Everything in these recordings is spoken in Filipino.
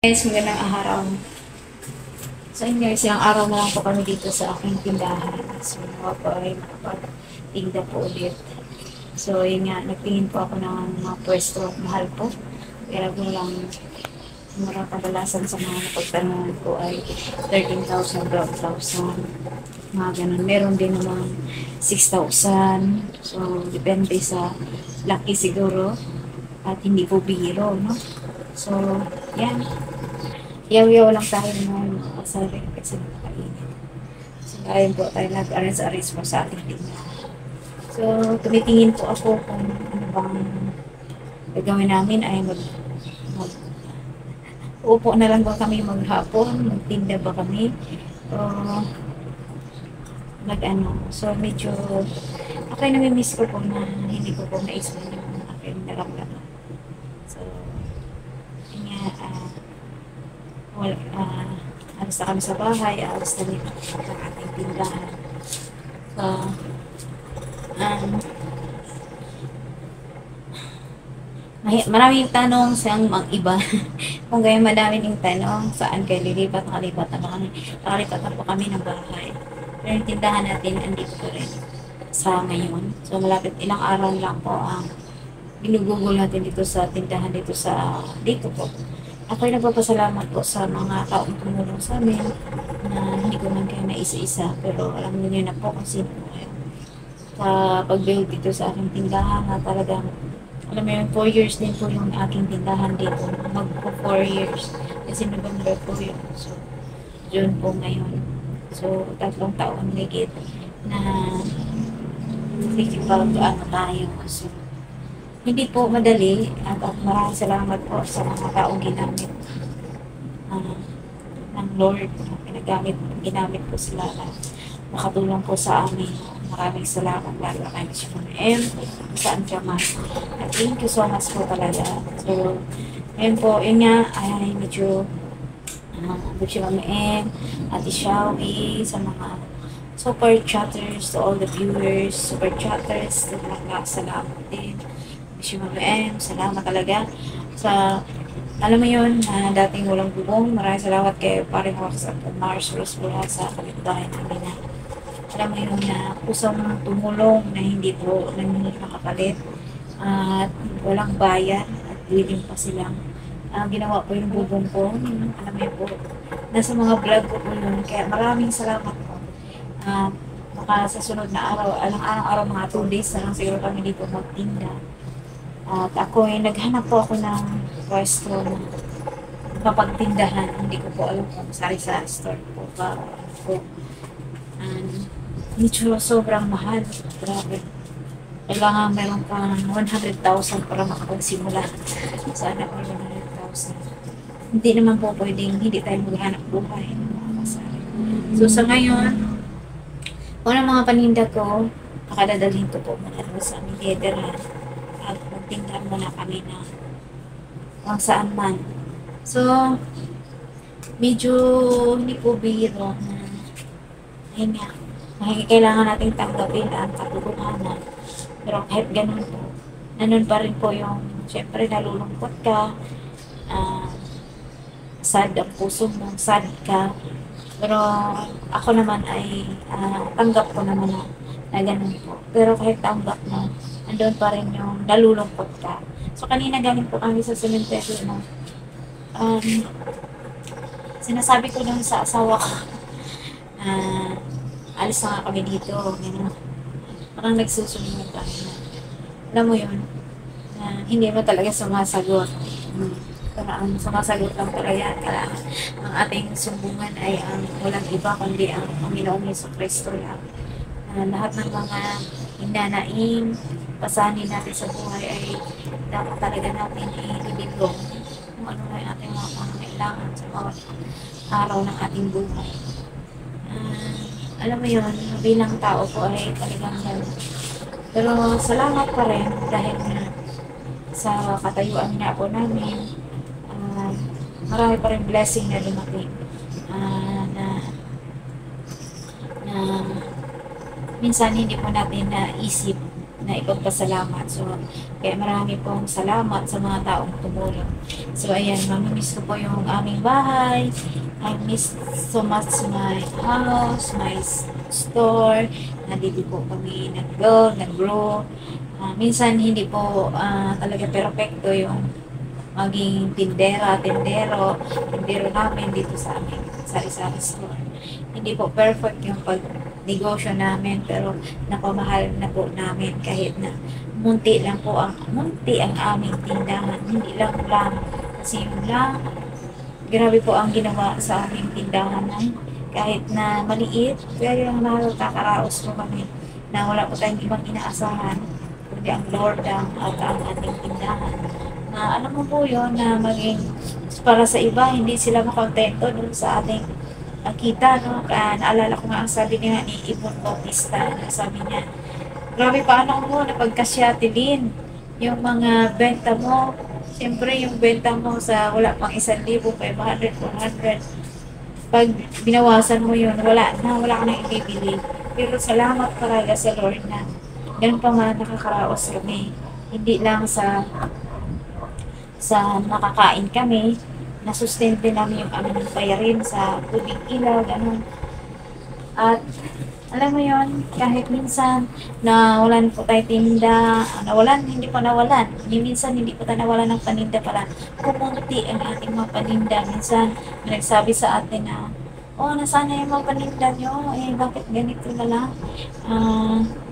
Guys, magandang araw. So, yun guys, ilang araw na lang po kami dito sa aking tindahan. So, makapag-tinda po ulit. So, yun nga, nagtingin po ako ng mga pwesto. Mahal po. Kaya po lang, mura kadalasan sa mga napagtanungan ko ay 13,000, 12,000. Mga ganun. Meron din naman 6,000. So, depende sa laki siguro. At hindi po biro, no? So, yan. Yaw-yaw lang tayo ng asari kasi nakakainit. So, ayun po tayo nag-aris-aris po sa ating tingnan. So, tumitingin po ako kung ano bang gagawin namin ay upo na lang ba kami maghapon, magtinda ba kami, o So, medyo ako ay nami-miss ko po na hindi ko po na-explain yung aking naramdaman. So, yun nga, alis na kami sa bahay, alis na rin ang ating tindahan. So, maraming tanong sa mga iba. Kung gaya madami yung tanong, saan kayo lilipat, nakalipat na po kami ng bahay. Pero yung tindahan natin, andito po rin sa ngayon. So, malapit ilang araw lang po ang ginugugol natin dito sa tindahan, dito po. Ako'y nagpapasalamat po sa mga taong tumulong sa amin na hindi ko man kayo na isa-isa, pero alam niyo na po kung sino po kayo. Sa pag-build dito sa aking tindahan na talagang, alam mo yun, 4 years din po yung aking tindahan dito. Magpo 4 years. Kasi November po yun. So, June po ngayon. So, 3 taon ligit na ano tayo. So, hindi po madali at maraming salamat po sa mga taong ginamit ng Lord. Ginamit po sila na makatulong po sa amin. Maraming salamat lalo kay Miss M. Saan ka man. At thank you so much po talaga. So, ayun po, yun nga, ay medyo Miss M, Ate Shawi, sa mga super chatters, to all the viewers, super chatters, to mga salamat din. M, salamat talaga sa, alam mo yun, dating walang bubong. Maraming salamat kay Paring Wax at Mars Rose mula sa kapitbahay namin na, alam mo yun, na kusang tumulong na hindi po nakapalit at walang bayan at willing pa silang ginawa po yung bubong ko. Alam mo yun po, nasa mga vlog ko po yun. Kaya maraming salamat po. Baka sa sunod na araw, araw mga 2 days na lang siguro kami dito magtinda. At ako ay naghanap po ako ng pwesto na mapagtindahan. Hindi ko po alam kung sari-sari store po ba. Medyo sobrang mahal. Grabe. Kailangan meron pang 100,000 para makapagsimula. Sana all 100,000. Hindi naman po pwedeng hindi tayo maghanap buhay. So sa ngayon, unang mga paninda ko, nakadadalhin ko po muna sa aming gatherhan. At magtindahan muna kami na kung saan man. So, medyo hindi po biro na ayun nga, kailangan nating tanggapin ang katotohanan. Pero kahit ganun po, nandun pa rin po yung, syempre nalulungkot ka, sad ang puso mo, sad ka. Pero ako naman ay tanggap ko naman na ganun po. Pero kahit tanggap na, andun pa rin yung nalulungkot ka. So, kanina galing po kami sa cemetery na sinasabi ko lang sa asawa ko alis na nga kami dito. Parang nagsusunod tayo na, alam mo yun, hindi mo talaga sumasagot. Pero ang sumasagot lang talaga ang ating sumbungan ay ang walang iba kundi ang Panginoong Jesucristo lang. Lahat ng mga hinanaing pasanin natin sa buhay ay dapat talaga natin ilibigong kung ano na yung ating mga pangangailangan sa bawat araw ng ating buhay. Alam mo yun, bilang tao po ay talagang gano'n. Pero salamat pa rin dahil sa katayuan nga po namin, marami pa rin blessing na lumating na minsan hindi po natin naisip na ipagpasalamat. So, kaya marami pong salamat sa mga taong tumulong. So, ayan, mamimiss ko po yung aming bahay. I miss so much my house, my store. Nandito po kami nag-grow. Minsan hindi po talaga perfecto yung maging tindero namin dito sa amin, sari-sari store. Hindi po perfect yung pag-negosyo namin, pero napamahal na po namin kahit na munti ang aming tindahan. Hindi lang kasi yung lang, grabe po ang ginawa sa aming tindahan ng kahit na maliit, pero yung nakakaraos po kami na wala po tayong ibang inaasahan kundi ang Lord at ang ating tindahan. Na alam mo po yun na maging para sa iba, hindi sila makontento dun sa ating kita, no? Naalala ko nga ang sabi niya ni Ibon Bautista, na sabi niya, grabe paano mo napagkasyati din yung mga benta mo. Siyempre yung benta mo sa wala pang 1,000, 500, 400. Pag binawasan mo yun, wala ka nang ibibili. Pero salamat talaga sa Lord na ganun pa man nakakaraos kami. Hindi lang sa nakakain kami, na-sustain din namin yung aming bayarin sa tubig, ilaw, ganun. At alam mo yon, kahit minsan nawalan po tayo tinda, hindi pa nawalan. Minsan hindi po tayo nawalan ng paninda para kumunti ang ating mga paninda. Minsan nagsabi sa atin na, oh, nasaan na yung mga paninda nyo? Bakit ganito na lang?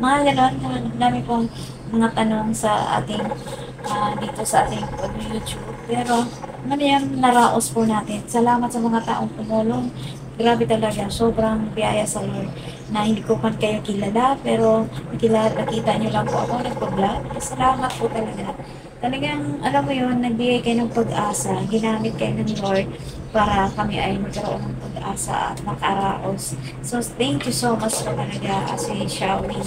Mga ganon, dami pong mga tanong sa ating dito sa ating pag-YouTube. Pero ano yan, naraos po natin. Salamat sa mga taong tumulong. Grabe talaga, sobrang biyaya sa Lord na hindi ko man kayo kilala, pero nakita nyo lang po ako nagpa-vlog. Salamat po talaga. Talagang, alam mo yun, nagbigay kayo ng pag-asa, ginamit kayo ng Lord para kami ay magkaroon ng pag-asa at makaraos. So, thank you so much po talaga as we shall we,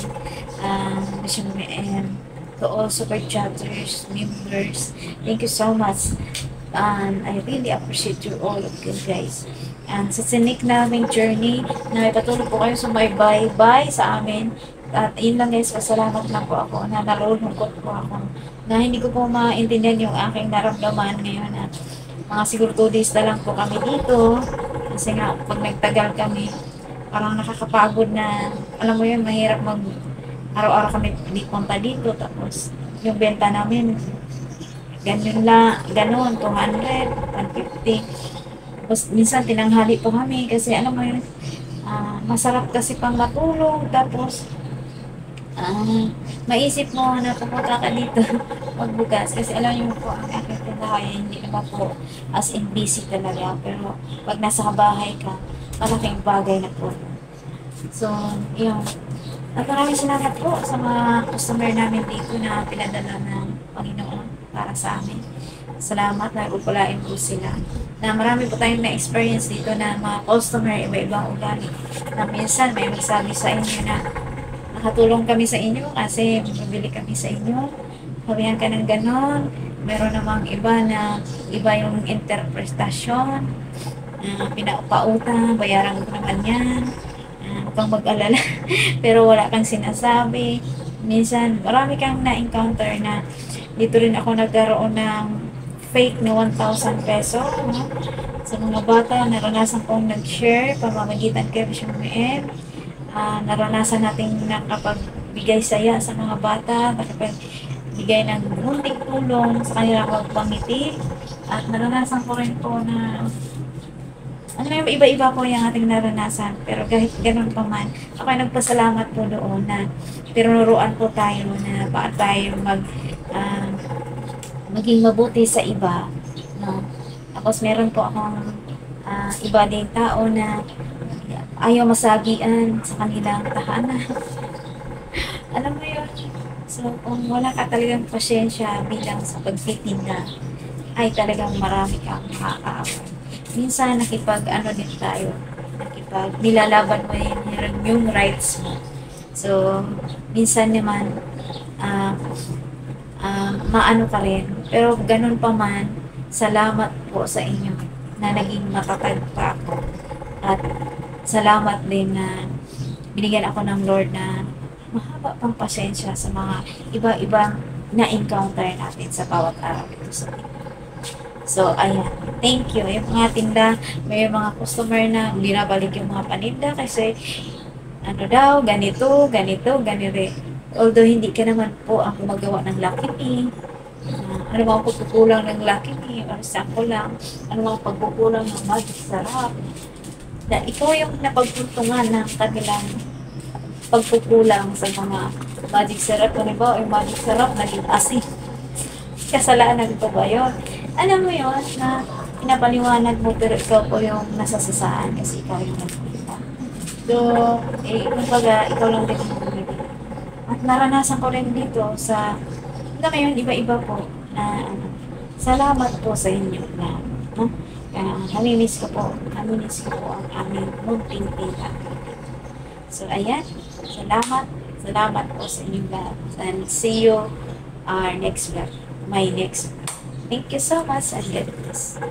and to all super chatters, members. Thank you so much. And I really appreciate you all of you guys. And sa sinik naming journey, na patuloy po kayo sumaybay sa amin. At yun lang guys, pasalamat lang po ako na nalulungkot po ako. Na hindi ko po maintindihan yung aking naramdaman ngayon. At mga siguro 2 days na lang po kami dito. Kasi nga, pag nagtagal kami, parang nakakapagod na, alam mo yun, mahirap araw-araw kami punta dito. Tapos, yung benta namin, ganun, 200, 150. Tapos, minsan tinanghali po kami kasi alam mo yun, masarap kasi pang matulog. Tapos, maisip mo na pupunta ka dito magbukas. Kasi alam niyo po, ang aking tindahan, hindi naman po as in busy talaga. Pero, pag nasa bahay ka, malaking bagay na po. So, yun. At maraming salamat po sa mga customer namin dito na pinadala ng Panginoon para sa amin. Salamat na upulain po sila. Na marami po tayong na-experience dito na mga customer, iba-ibang ugali. Na minsan may magsabi sa inyo na nakatulong kami sa inyo kasi mabili kami sa inyo. Sabihan ka ng ganon. Meron namang iba na iba yung interpretasyon. Pinapautang, bayaran ko naman yan. Kang mag-alala pero wala kang sinasabi. Minsan marami kang na-encounter na dito rin ako nagkaroon ng fake na 1,000 peso, no? Sa mga bata, naranasan kong nag-share pamamagitan kay Bishop. Naranasan natin nakapagbigay saya sa mga bata, nakapagbigay ng munting tulong sa kanilang pagpangiti. At naranasan ko rin po na iba-iba po yung ating naranasan. Pero kahit ganun pa man, ako ay nagpasalamat po doon na tinuruan po tayo na paano tayo maging mabuti sa iba. No? Tapos meron po akong iba ding tao na ayaw masagian sa kanilang tahanan. Alam mo yun? So, kung wala ka talagang pasyensya bilang sa pagtitinda, ay talagang marami kang makakaaway. Minsan din tayo, nilalaban mo yung rights mo. So, minsan naman, maano ka rin. Pero ganun pa man, salamat po sa inyo na naging matatag pa ako. At salamat din na binigyan ako ng Lord na mahaba pang pasensya sa mga iba-ibang na-encounter natin sa bawat araw dito sa mundo. So, ayan. Thank you. Yung mga tinda, may mga customer na binabalik yung mga paninda kasi ano daw, ganito, ganito, ganito. Although hindi ka naman po ang gumagawa ng Lucky Me, ano mga pagkukulang ng Lucky Me, or sample lang, ano mga pagkukulang ng Magic Sarap, na ikaw yung napagpuntungan ng kanilang pagkukulang sa mga Magic Sarap. Ano ba, yung Magic Sarap naging asin. Kasalanan ko ba yun? Alam mo yun, na pinapaliwanag mo pero ikaw po yung nasasasaan kasi ikaw yung nagpunta. So, kumbaga, ikaw lang din yung bumili. At naranasan ko rin dito sa, ngayon, iba-iba po na, salamat po sa inyo na, no? Namimiss ko po ang aming munting tita. So, ayan, salamat po sa inyong lahat. And see you our next vlog, my next vlog. Thank you so much and God bless.